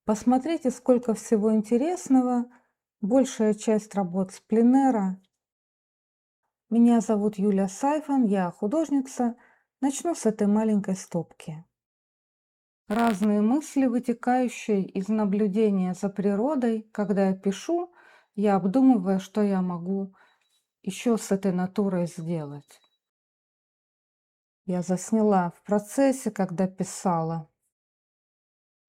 Посмотрите, сколько всего интересного. Большая часть работ с пленэра. Меня зовут Юлия Сайфан, я художница. Начну с этой маленькой стопки. Разные мысли, вытекающие из наблюдения за природой. Когда я пишу, я обдумываю, что я могу еще с этой натурой сделать. Я засняла в процессе, когда писала.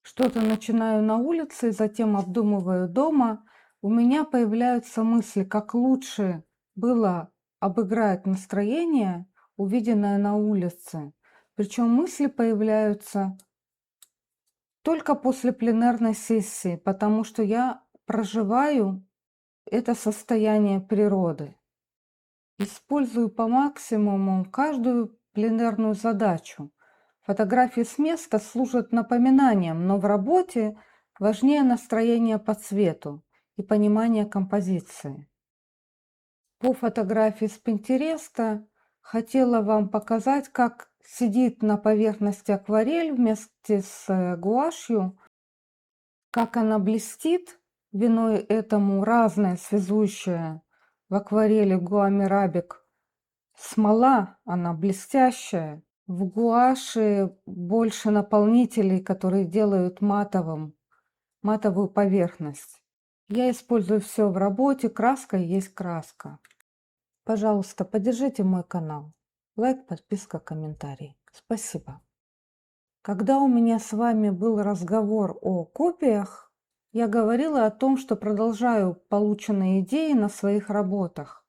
Что-то начинаю на улице, затем обдумываю дома. У меня появляются мысли, как лучше было обыграть настроение, увиденное на улице. Причем мысли появляются только после пленарной сессии, потому что я проживаю это состояние природы. Использую по максимуму каждую пленарную задачу. Фотографии с места служат напоминанием, но в работе важнее настроение по цвету и понимание композиции. По фотографии с Пинтереста хотела вам показать, как сидит на поверхности акварель вместе с гуашью, как она блестит, виной этому разное связующее в акварели гуамирабик. Смола, она блестящая. В гуаше больше наполнителей, которые делают матовую поверхность. Я использую все в работе. Краска есть краска. Пожалуйста, поддержите мой канал. Лайк, подписка, комментарий. Спасибо. Когда у меня с вами был разговор о копиях, я говорила о том, что продолжаю полученные идеи на своих работах.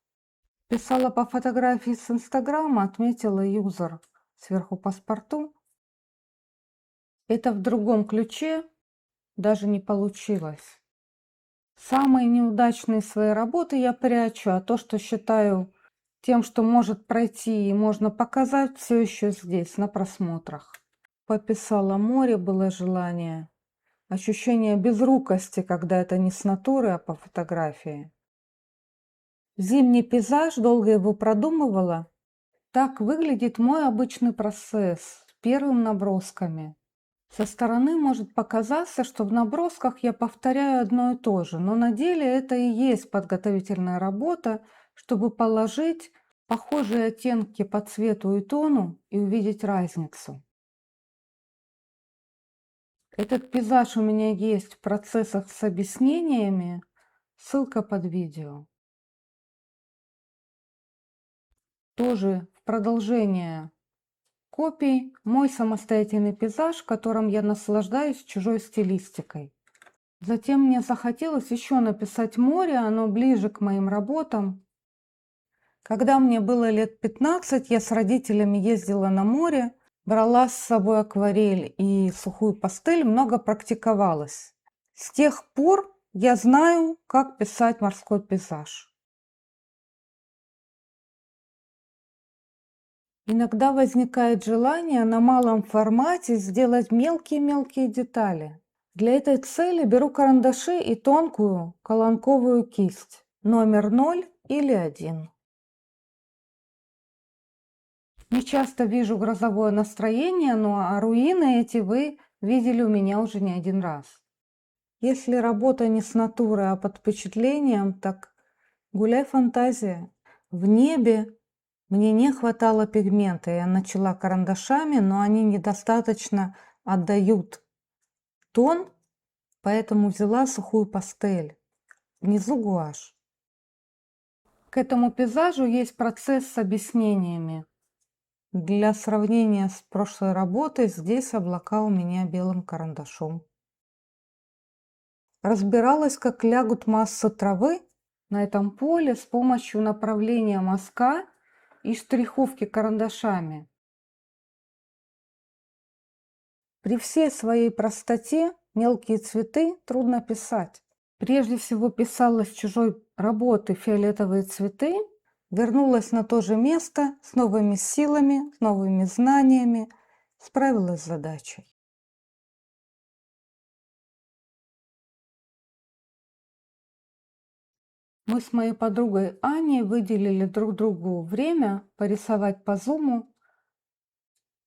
Писала по фотографии с Инстаграма, отметила юзер сверху паспорту. Это в другом ключе даже не получилось. Самые неудачные свои работы я прячу, а то, что считаю тем, что может пройти и можно показать, все еще здесь, на просмотрах. Пописала море, было желание. Ощущение безрукости, когда это не с натуры, а по фотографии. Зимний пейзаж, долго его продумывала. Так выглядит мой обычный процесс с первыми набросками. Со стороны может показаться, что в набросках я повторяю одно и то же, но на деле это и есть подготовительная работа, чтобы положить похожие оттенки по цвету и тону и увидеть разницу. Этот пейзаж у меня есть в процессах с объяснениями, ссылка под видео. Тоже в продолжение копий мой самостоятельный пейзаж, в котором я наслаждаюсь чужой стилистикой. Затем мне захотелось еще написать море, оно ближе к моим работам. Когда мне было лет 15, я с родителями ездила на море, брала с собой акварель и сухую пастель, много практиковалась. С тех пор я знаю, как писать морской пейзаж. Иногда возникает желание на малом формате сделать мелкие-мелкие детали. Для этой цели беру карандаши и тонкую колонковую кисть, номер 0 или 1. Не часто вижу грозовое настроение, но руины эти вы видели у меня уже не один раз. Если работа не с натуры, а под впечатлением, так гуляй фантазия. В небе мне не хватало пигмента, я начала карандашами, но они недостаточно отдают тон, поэтому взяла сухую пастель. Внизу гуашь. К этому пейзажу есть процесс с объяснениями. Для сравнения с прошлой работой здесь облака у меня белым карандашом. Разбиралась, как лягут массы травы на этом поле с помощью направления мазка и штриховки карандашами. При всей своей простоте мелкие цветы трудно писать. Прежде всего писала с чужой работы фиолетовые цветы, вернулась на то же место с новыми силами, с новыми знаниями, справилась с задачей. Мы с моей подругой Аней выделили друг другу время порисовать по зуму.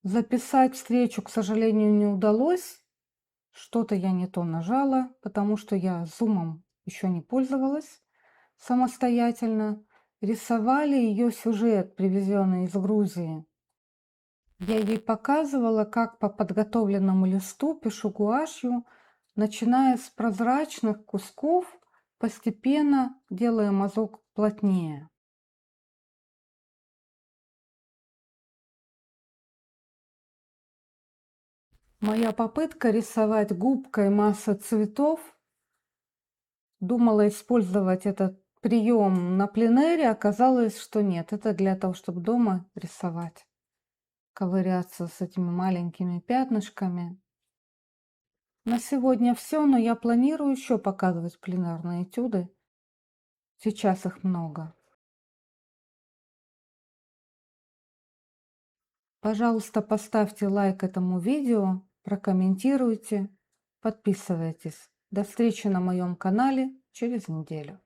Записать встречу, к сожалению, не удалось. Что-то я не то нажала, потому что я зумом еще не пользовалась самостоятельно. Рисовали ее сюжет, привезенный из Грузии. Я ей показывала, как по подготовленному листу пишу гуашью, начиная с прозрачных кусков, постепенно делая мазок плотнее. Моя попытка рисовать губкой массы цветов, думала использовать этот прием на пленэре, оказалось, что нет, это для того, чтобы дома рисовать, ковыряться с этими маленькими пятнышками. На сегодня все, но я планирую еще показывать пленарные этюды. Сейчас их много. Пожалуйста, поставьте лайк этому видео, прокомментируйте, подписывайтесь. До встречи на моем канале через неделю.